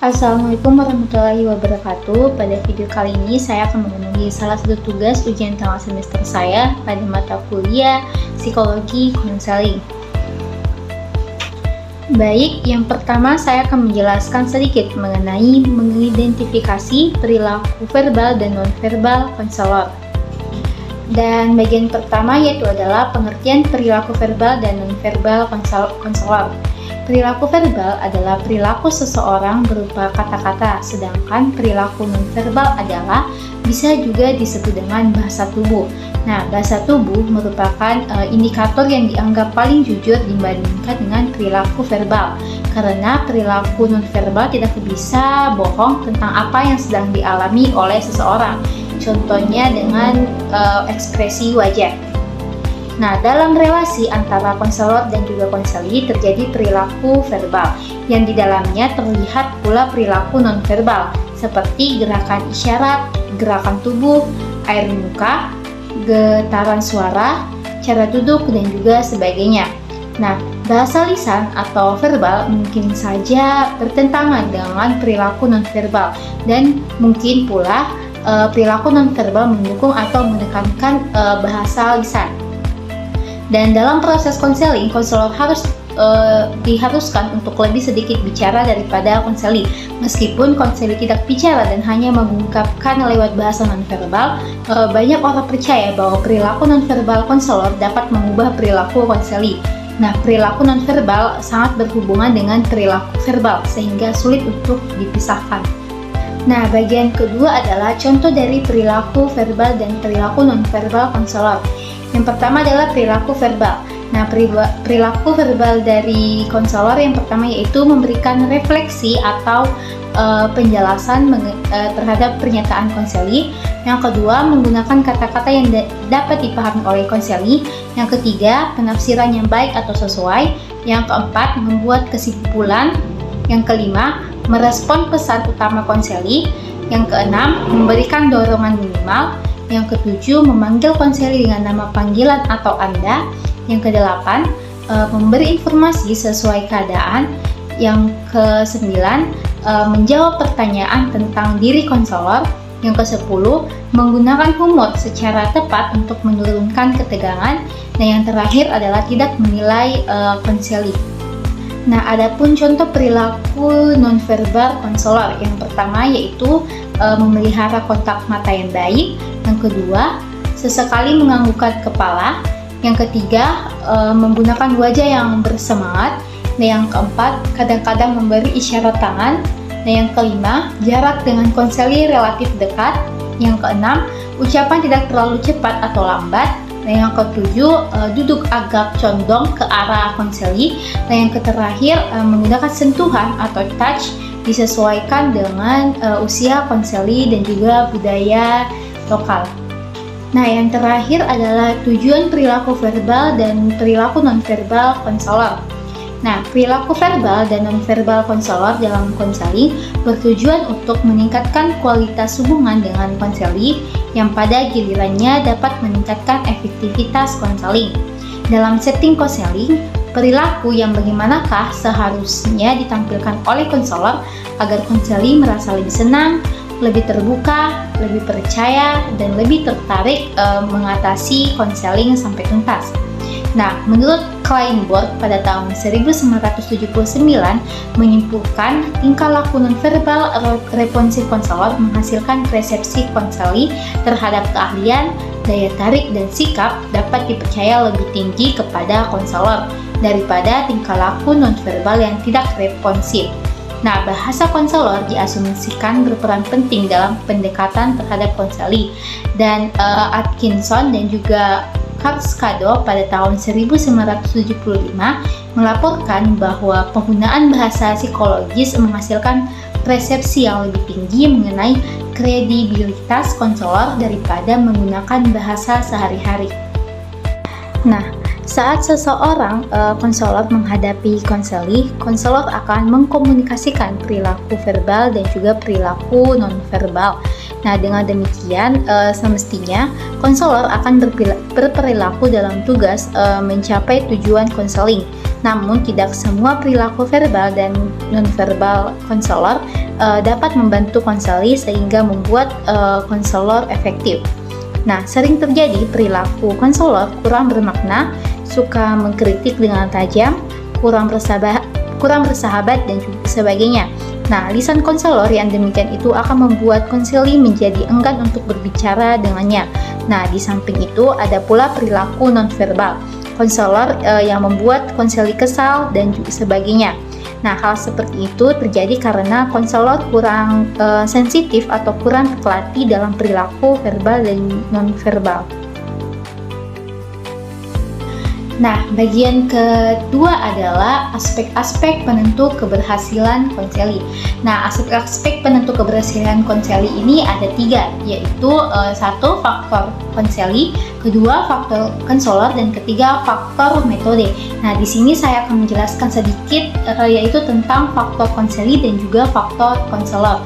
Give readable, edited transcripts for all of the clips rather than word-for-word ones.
Assalamualaikum warahmatullahi wabarakatuh. Pada video kali ini saya akan memenuhi salah satu tugas ujian tengah semester saya pada mata kuliah Psikologi Konseling. Baik, yang pertama saya akan menjelaskan sedikit mengenai mengidentifikasi perilaku verbal dan nonverbal konselor. Dan bagian pertama yaitu adalah pengertian perilaku verbal dan nonverbal konselor. Perilaku verbal adalah perilaku seseorang berupa kata-kata, sedangkan perilaku nonverbal adalah bisa juga disebut dengan bahasa tubuh. Nah, bahasa tubuh merupakan indikator yang dianggap paling jujur dibandingkan dengan perilaku verbal, karena perilaku nonverbal tidak bisa bohong tentang apa yang sedang dialami oleh seseorang. Contohnya dengan ekspresi wajah. Nah, dalam relasi antara konselor dan juga konseli terjadi perilaku verbal yang di dalamnya terlihat pula perilaku nonverbal seperti gerakan isyarat, gerakan tubuh, air muka, getaran suara, cara duduk, dan juga sebagainya. Nah, bahasa lisan atau verbal mungkin saja bertentangan dengan perilaku nonverbal dan mungkin pula perilaku nonverbal mendukung atau menekankan bahasa lisan. Dan dalam proses konseling, konselor harus diharuskan untuk lebih sedikit bicara daripada konseli. Meskipun konseli tidak bicara dan hanya mengungkapkan lewat bahasa nonverbal, banyak orang percaya bahwa perilaku nonverbal konselor dapat mengubah perilaku konseli. Nah, perilaku nonverbal sangat berhubungan dengan perilaku verbal sehingga sulit untuk dipisahkan. Nah, bagian kedua adalah contoh dari perilaku verbal dan perilaku nonverbal konselor. Yang pertama adalah perilaku verbal. Nah, perilaku verbal dari konselor yang pertama yaitu memberikan refleksi atau penjelasan terhadap pernyataan konseli. Yang kedua, menggunakan kata-kata yang dapat dipahami oleh konseli. Yang ketiga, penafsiran yang baik atau sesuai. Yang keempat, membuat kesimpulan. Yang kelima, merespon pesan utama konseli. Yang keenam, memberikan dorongan minimal. Yang ketujuh, memanggil konseli dengan nama panggilan atau Anda. Yang kedelapan, memberi informasi sesuai keadaan. Yang kesembilan, menjawab pertanyaan tentang diri konselor. Yang kesepuluh, menggunakan humor secara tepat untuk menurunkan ketegangan. Dan yang terakhir adalah tidak menilai konseli. Nah, adapun contoh perilaku nonverbal konselor yang pertama yaitu memelihara kontak mata yang baik. Yang kedua, sesekali menganggukkan kepala. Yang ketiga, menggunakan wajah yang bersemangat. Dan yang keempat, kadang-kadang memberi isyarat tangan. Dan yang kelima, jarak dengan konseli relatif dekat. Yang keenam, ucapan tidak terlalu cepat atau lambat. Dan yang ketujuh, duduk agak condong ke arah konseli. Dan yang terakhir, menggunakan sentuhan atau touch disesuaikan dengan usia konseli dan juga budaya lokal. Nah, yang terakhir adalah tujuan perilaku verbal dan perilaku nonverbal konselor. Nah, perilaku verbal dan nonverbal konselor dalam konseling bertujuan untuk meningkatkan kualitas hubungan dengan konseli yang pada gilirannya dapat meningkatkan efektivitas konseling. Dalam setting konseling, perilaku yang bagaimanakah seharusnya ditampilkan oleh konselor agar konseli merasa lebih senang, lebih terbuka, lebih percaya, dan lebih tertarik mengatasi konseling sampai tuntas. Nah, menurut Kleinborg pada tahun 1979 menyimpulkan tingkah laku nonverbal responsif konselor menghasilkan persepsi konseli terhadap keahlian, daya tarik, dan sikap dapat dipercaya lebih tinggi kepada konselor daripada tingkah laku nonverbal yang tidak responsif. Nah, bahasa konselor diasumsikan berperan penting dalam pendekatan terhadap konseli, dan Atkinson dan juga Carrasco pada tahun 1975 melaporkan bahwa penggunaan bahasa psikologis menghasilkan persepsi yang lebih tinggi mengenai kredibilitas konselor daripada menggunakan bahasa sehari-hari. Nah, saat seseorang konselor menghadapi konseli, konselor akan mengkomunikasikan perilaku verbal dan juga perilaku nonverbal. Nah, dengan demikian semestinya konselor akan berperilaku dalam tugas mencapai tujuan konseling. namun tidak semua perilaku verbal dan nonverbal konselor dapat membantu konseli sehingga membuat konselor efektif. Nah, sering terjadi perilaku konselor kurang bermakna, suka mengkritik dengan tajam, kurang bersahabat dan juga sebagainya. Nah, lisan konselor yang demikian itu akan membuat konseli menjadi enggan untuk berbicara dengannya. Nah, di samping itu ada pula perilaku nonverbal konselor yang membuat konseli kesal dan juga sebagainya. Nah, hal seperti itu terjadi karena konselor kurang sensitif atau kurang terlatih dalam perilaku verbal dan nonverbal. Nah, bagian kedua adalah aspek-aspek penentu keberhasilan konseli. Nah, aspek-aspek penentu keberhasilan konseli ini ada 3, yaitu 1. Faktor konseli, kedua faktor konselor, dan ketiga faktor metode. Nah, di sini saya akan menjelaskan sedikit yaitu tentang faktor konseli dan juga faktor konselor.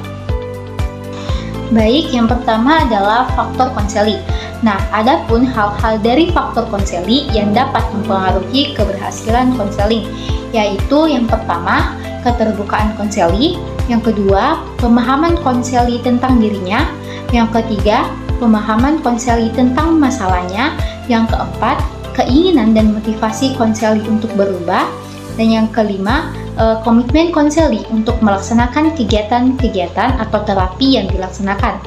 Baik, yang pertama adalah faktor konseli. Nah, adapun hal-hal dari faktor konseli yang dapat mempengaruhi keberhasilan konseling, yaitu yang pertama, keterbukaan konseli, yang kedua, pemahaman konseli tentang dirinya, yang ketiga, pemahaman konseli tentang masalahnya, yang keempat, keinginan dan motivasi konseli untuk berubah, dan yang kelima, komitmen konseli untuk melaksanakan kegiatan-kegiatan atau terapi yang dilaksanakan.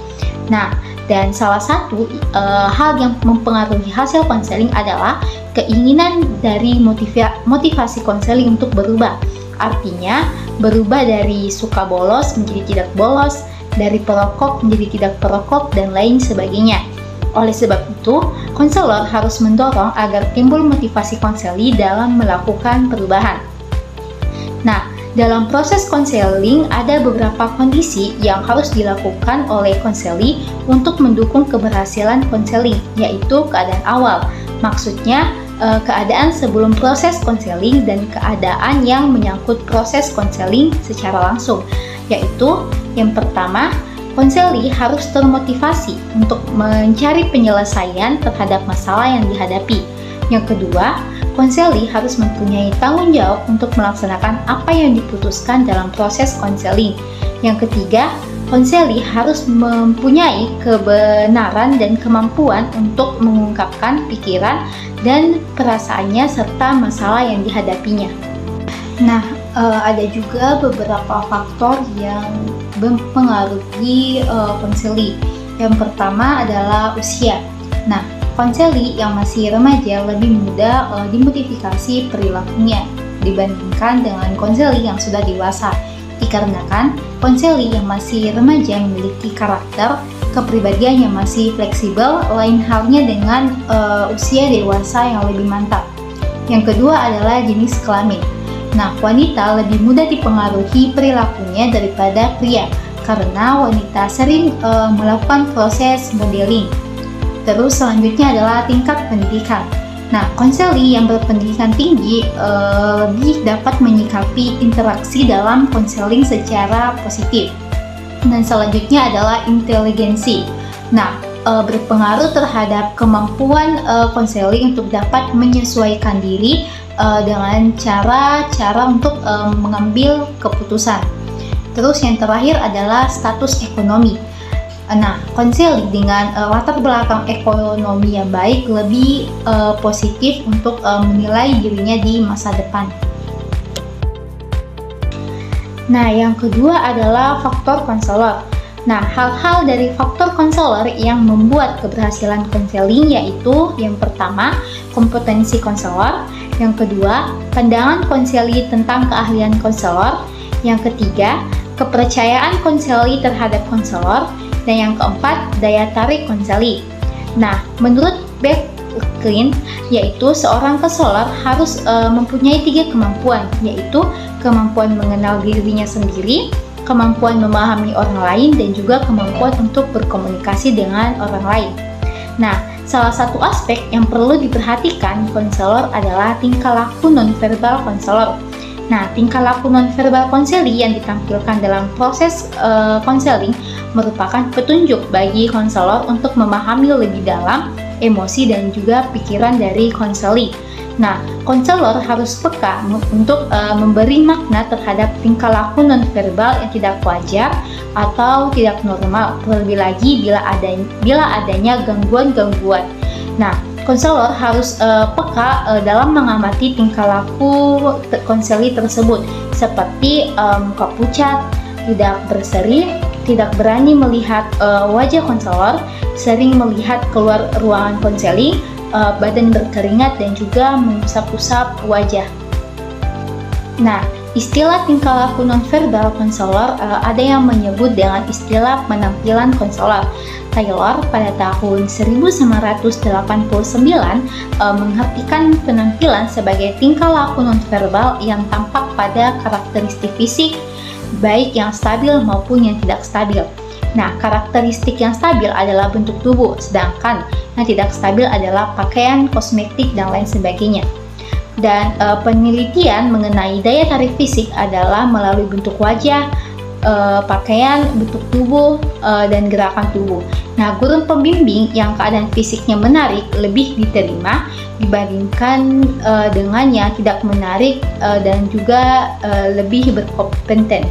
Nah, dan salah satu hal yang mempengaruhi hasil konseling adalah keinginan dari motivasi konseling untuk berubah. Artinya, berubah dari suka bolos menjadi tidak bolos, dari perokok menjadi tidak perokok, dan lain sebagainya. Oleh sebab itu, konselor harus mendorong agar timbul motivasi konseli dalam melakukan perubahan. Nah, dalam proses konseling ada beberapa kondisi yang harus dilakukan oleh konseli untuk mendukung keberhasilan konseling, yaitu keadaan awal. Maksudnya, keadaan sebelum proses konseling dan keadaan yang menyangkut proses konseling secara langsung, yaitu yang pertama, konseli harus termotivasi untuk mencari penyelesaian terhadap masalah yang dihadapi. Yang kedua, konseli harus mempunyai tanggung jawab untuk melaksanakan apa yang diputuskan dalam proses konseling. Yang ketiga, konseli harus mempunyai kebenaran dan kemampuan untuk mengungkapkan pikiran dan perasaannya serta masalah yang dihadapinya. Nah, ada juga beberapa faktor yang mempengaruhi konseli. Yang pertama adalah usia. Nah, konseli yang masih remaja lebih mudah dimotivasi perilakunya dibandingkan dengan konseli yang sudah dewasa. Dikarenakan konseli yang masih remaja memiliki karakter, kepribadian yang masih fleksibel, lain halnya dengan usia dewasa yang lebih mantap. Yang kedua adalah jenis kelamin. Nah, wanita lebih mudah dipengaruhi perilakunya daripada pria karena wanita sering melakukan proses modeling. Terus selanjutnya adalah tingkat pendidikan. Nah, konseli yang berpendidikan tinggi lebih dapat menyikapi interaksi dalam konseling secara positif. Dan selanjutnya adalah inteligensi. Nah, berpengaruh terhadap kemampuan konseling untuk dapat menyesuaikan diri dengan cara untuk mengambil keputusan. Terus yang terakhir adalah status ekonomi. Nah, konseling dengan latar belakang ekonomi yang baik lebih positif untuk menilai dirinya di masa depan. Nah, yang kedua adalah faktor konselor. Nah, hal-hal dari faktor konselor yang membuat keberhasilan konseling yaitu yang pertama, kompetensi konselor, yang kedua, pandangan konseli tentang keahlian konselor, yang ketiga, kepercayaan konseli terhadap konselor, dan yang keempat, daya tarik konseli. Nah, menurut Becklin, yaitu seorang konselor harus mempunyai 3 kemampuan, yaitu kemampuan mengenal dirinya sendiri, kemampuan memahami orang lain, dan juga kemampuan untuk berkomunikasi dengan orang lain. Nah, salah satu aspek yang perlu diperhatikan konselor adalah tingkah laku nonverbal konselor. Nah, tingkah laku nonverbal konseli yang ditampilkan dalam proses konseling merupakan petunjuk bagi konselor untuk memahami lebih dalam emosi dan juga pikiran dari konseli. Nah, konselor harus peka untuk memberi makna terhadap tingkah laku nonverbal yang tidak wajar atau tidak normal, terlebih lagi bila adanya gangguan-gangguan. Nah, konselor harus peka dalam mengamati tingkah laku konseli tersebut, seperti muka pucat, tidak berseri, tidak berani melihat wajah konselor, sering melihat keluar ruangan konseling, badan berkeringat, dan juga mengusap-usap wajah. Nah, istilah tingkah laku nonverbal konselor ada yang menyebut dengan istilah penampilan konselor. Taylor pada tahun 1989 mengartikan penampilan sebagai tingkah laku nonverbal yang tampak pada karakteristik fisik, baik yang stabil maupun yang tidak stabil. Nah, karakteristik yang stabil adalah bentuk tubuh, sedangkan yang tidak stabil adalah pakaian, kosmetik, dan lain sebagainya. Dan penelitian mengenai daya tarik fisik adalah melalui bentuk wajah, pakaian, bentuk tubuh, dan gerakan tubuh. Nah, guru pembimbing yang keadaan fisiknya menarik lebih diterima dibandingkan dengan yang tidak menarik dan juga lebih berkompeten.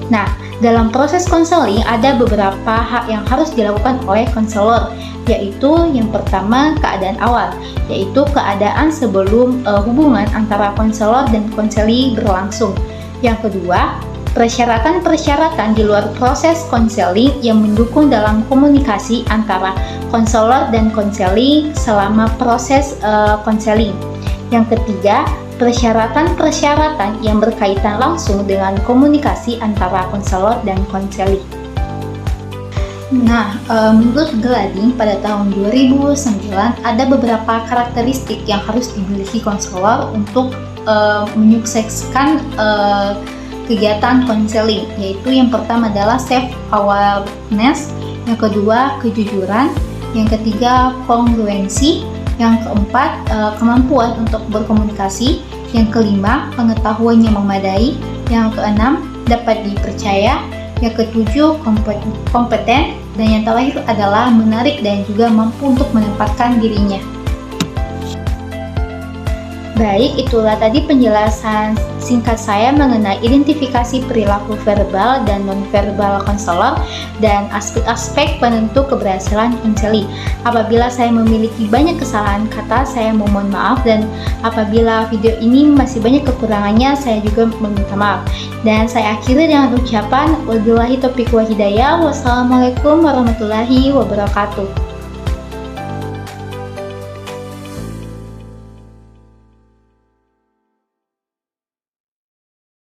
Nah, dalam proses konseling ada beberapa hal yang harus dilakukan oleh konselor, yaitu yang pertama keadaan awal, yaitu keadaan sebelum hubungan antara konselor dan konseli berlangsung. Yang kedua, persyaratan-persyaratan di luar proses konseling yang mendukung dalam komunikasi antara konselor dan konseli selama proses konseling. Yang ketiga, persyaratan-persyaratan yang berkaitan langsung dengan komunikasi antara konselor dan konseli. Nah, menurut Glading pada tahun 2009 ada beberapa karakteristik yang harus dimiliki konselor untuk menyukseskan kegiatan konseling, yaitu yang pertama adalah self-awareness, yang kedua kejujuran, yang ketiga kongruensi, yang keempat kemampuan untuk berkomunikasi, yang kelima pengetahuan yang memadai, yang keenam dapat dipercaya, yang ketujuh kompeten, dan yang terakhir adalah menarik dan juga mampu untuk menempatkan dirinya. Baik, itulah tadi penjelasan singkat saya mengenai identifikasi perilaku verbal dan nonverbal konselor dan aspek-aspek penentu keberhasilan konseling. Apabila saya memiliki banyak kesalahan kata, saya mohon maaf, dan apabila video ini masih banyak kekurangannya, saya juga meminta maaf. Dan saya akhiri dengan ucapan wabillahi taufiq wal hidayah. Wassalamualaikum warahmatullahi wabarakatuh.